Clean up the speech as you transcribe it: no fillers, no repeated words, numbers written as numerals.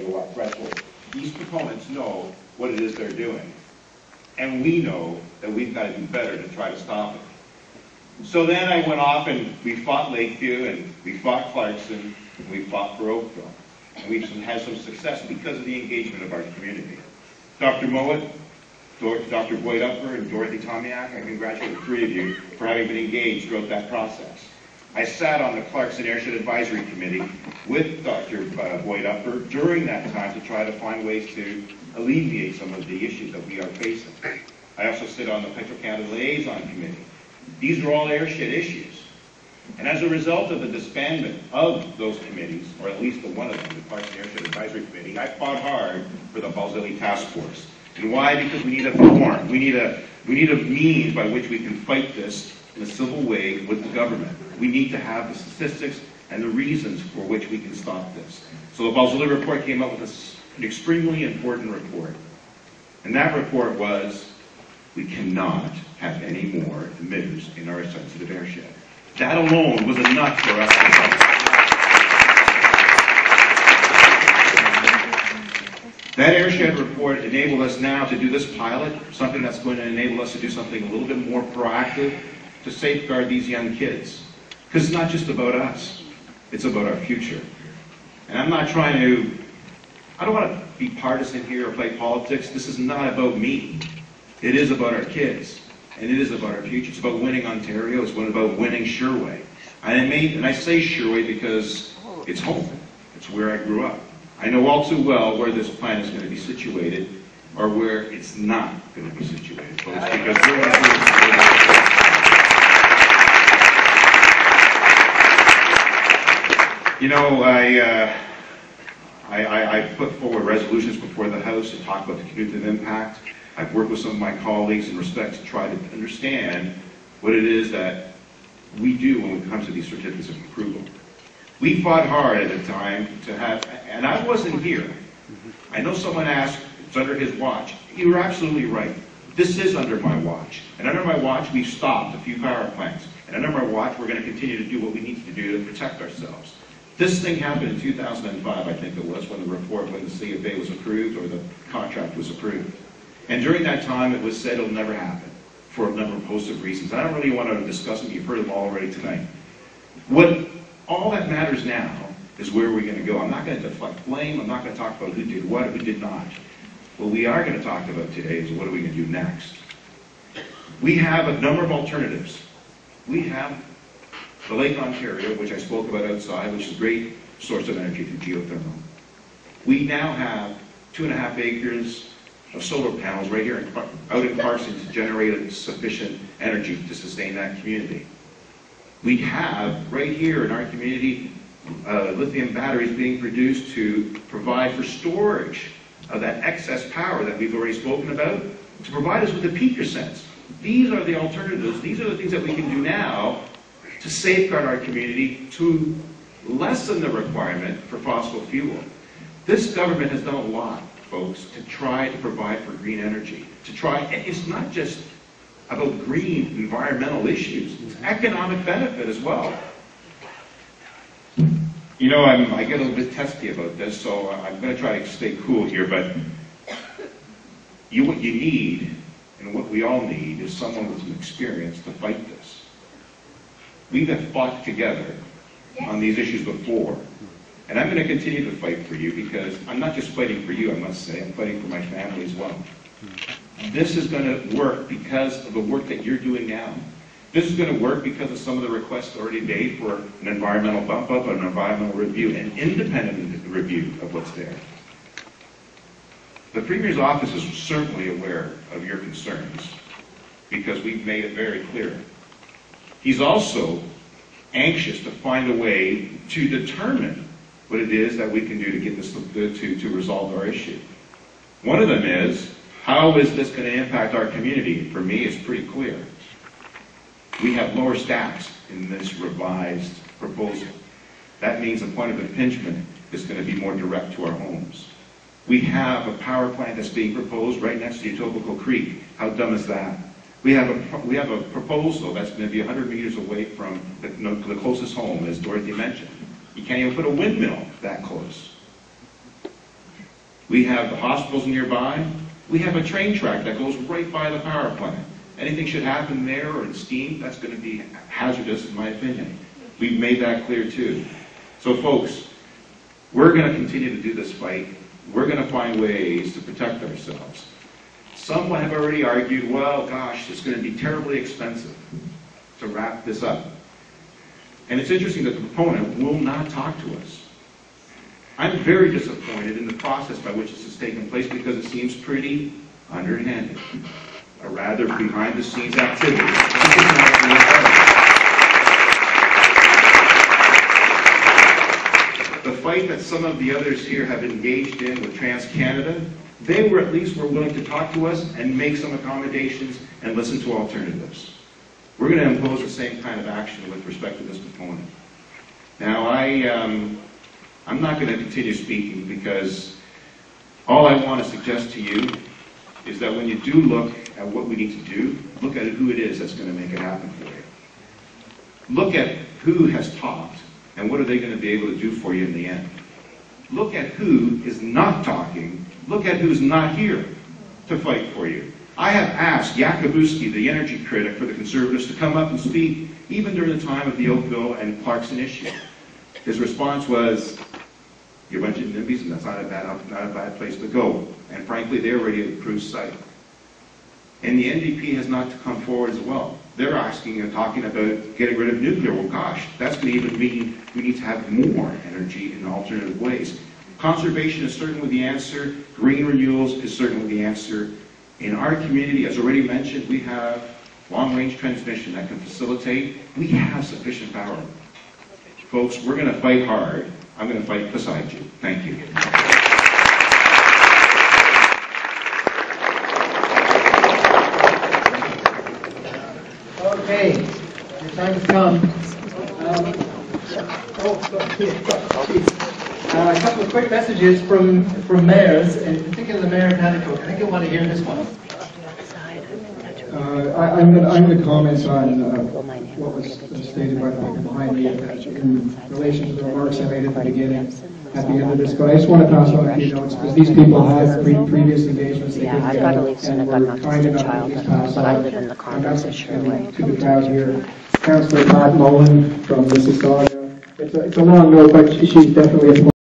megawatt threshold. These proponents know what it is they're doing. And we know that we've got to do better to try to stop it. So then I went off and we fought Lakeview and we fought Clarkson and we fought for Oakville. And we've had some success because of the engagement of our community. Dr. Mowat, Dr. Boyd Upper, and Dorothy Tomiak, I congratulate the three of you for having been engaged throughout that process. I sat on the Clarkson Airshed Advisory Committee with Dr. Boyd Upper during that time to try to find ways to alleviate some of the issues that we are facing. I also sit on the Petro-Canada Liaison Committee. These are all airshed issues. And as a result of the disbandment of those committees, or at least the one of them, the Clarkson Airshed Advisory Committee, I fought hard for the Balzilli Task Force. And why? Because we need a form. We need a means by which we can fight this in a civil way with the government. We need to have the statistics and the reasons for which we can stop this. So the Balzilli report came up with an extremely important report. And that report was, we cannot have any more emitters in our sensitive airshed. That alone was enough for us to fight. That airshed report enabled us now to do this pilot, something that's going to enable us to do something a little bit more proactive to safeguard these young kids. Because it's not just about us, it's about our future. And I'm not trying to, I don't want to be partisan here or play politics. This is not about me. It is about our kids, and it is about our future. It's about winning Ontario. It's about winning Sherway. And I say Sherway because it's home. It's where I grew up. I know all too well where this plant is going to be situated, or where it's not going to be situated, folks, because we're going to do it. You know, I put forward resolutions before the House to talk about the cumulative impact. I've worked with some of my colleagues in respect to try to understand what it is that we do when it comes to these certificates of approval. We fought hard at the time to have, and I wasn't here. I know someone asked, it's under his watch. You were absolutely right. This is under my watch. And under my watch, we've stopped a few power plants. And under my watch, we're going to continue to do what we need to do to protect ourselves. This thing happened in 2005, I think it was, when the CFA was approved or the contract was approved. And during that time, it was said it'll never happen for a number of hosts of reasons. I don't really want to discuss them. You've heard them all already tonight. All that matters now is where we're going to go. I'm not going to deflect blame. I'm not going to talk about who did what or who did not. What we are going to talk about today is what are we going to do next. We have a number of alternatives. We have the Lake Ontario, which I spoke about outside, which is a great source of energy through geothermal. We now have 2.5 acres of solar panels right here out in Clarkson to generate sufficient energy to sustain that community. We have right here in our community lithium batteries being produced to provide for storage of that excess power that we've already spoken about, to provide us with a peaker sense. These are the alternatives. These are the things that we can do now to safeguard our community, to lessen the requirement for fossil fuel. This government has done a lot, folks, to try to provide for green energy. It's not just about green environmental issues, it's economic benefit as well. You know, I get a little bit testy about this, so I'm going to try to stay cool here, but what you need, and what we all need, is someone with some experience to fight this. We have fought together on these issues before, and I'm going to continue to fight for you because I'm not just fighting for you, I must say, I'm fighting for my family as well. This is going to work because of the work that you're doing now. This is going to work because of some of the requests already made for an environmental bump up, an environmental review, an independent review of what's there. The Premier's office is certainly aware of your concerns because we've made it very clear. He's also anxious to find a way to determine what it is that we can do to get this to resolve our issue. One of them is, how is this going to impact our community? For me, it's pretty clear. We have lower stacks in this revised proposal. That means the point of impingement is going to be more direct to our homes. We have a power plant that's being proposed right next to Etobicoke Creek. How dumb is that? We have a proposal that's going to be 100 meters away from the closest home, as Dorothy mentioned. You can't even put a windmill that close. We have the hospitals nearby. We have a train track that goes right by the power plant. Anything should happen there or in steam, that's going to be hazardous in my opinion. We've made that clear too. So folks, we're going to continue to do this fight. We're going to find ways to protect ourselves. Some have already argued, well, gosh, it's going to be terribly expensive to wrap this up. And it's interesting that the proponent will not talk to us. I'm very disappointed in the process by which this has taken place because it seems pretty underhanded, a rather behind-the-scenes activity. The fight that some of the others here have engaged in with TransCanada, they were at least willing to talk to us and make some accommodations and listen to alternatives. We're going to impose the same kind of action with respect to this proponent. Now, I'm not going to continue speaking because all I want to suggest to you is that when you do look at what we need to do, look at who it is that's going to make it happen for you. Look at who has talked and what are they going to be able to do for you in the end. Look at who is not talking. Look at who's not here to fight for you. I have asked Yakubuski, the energy critic for the Conservatives, to come up and speak even during the time of the Oakville and Clarkson issue. His response was, you went to NIMBYs and that's not a bad place to go. And frankly, they're already at the cruise site. And the NDP has not come forward as well. They're asking and talking about getting rid of nuclear. Well, gosh, that's going to even mean we need to have more energy in alternative ways. Conservation is certainly the answer. Green renewals is certainly the answer. In our community, as already mentioned, we have long-range transmission that can facilitate. We have sufficient power. Folks, we're going to fight hard. I'm going to fight beside you. Thank you. Okay, your time has come. A couple of quick messages from mayors, and in particular the mayor of Nanticoke. I think you'll want to hear this one. I'm going to comment on what was stated by the man behind me in relation to the remarks I made at the beginning, at the end of this. But I just want to pass on a few notes because these people have previous engagements they I've got to leave soon. I've got an autistic child, but I live in the complex of SHERWAY. To the crowd here, Councillor Pat Mullen from Mississauga. It's a long note, but she's definitely a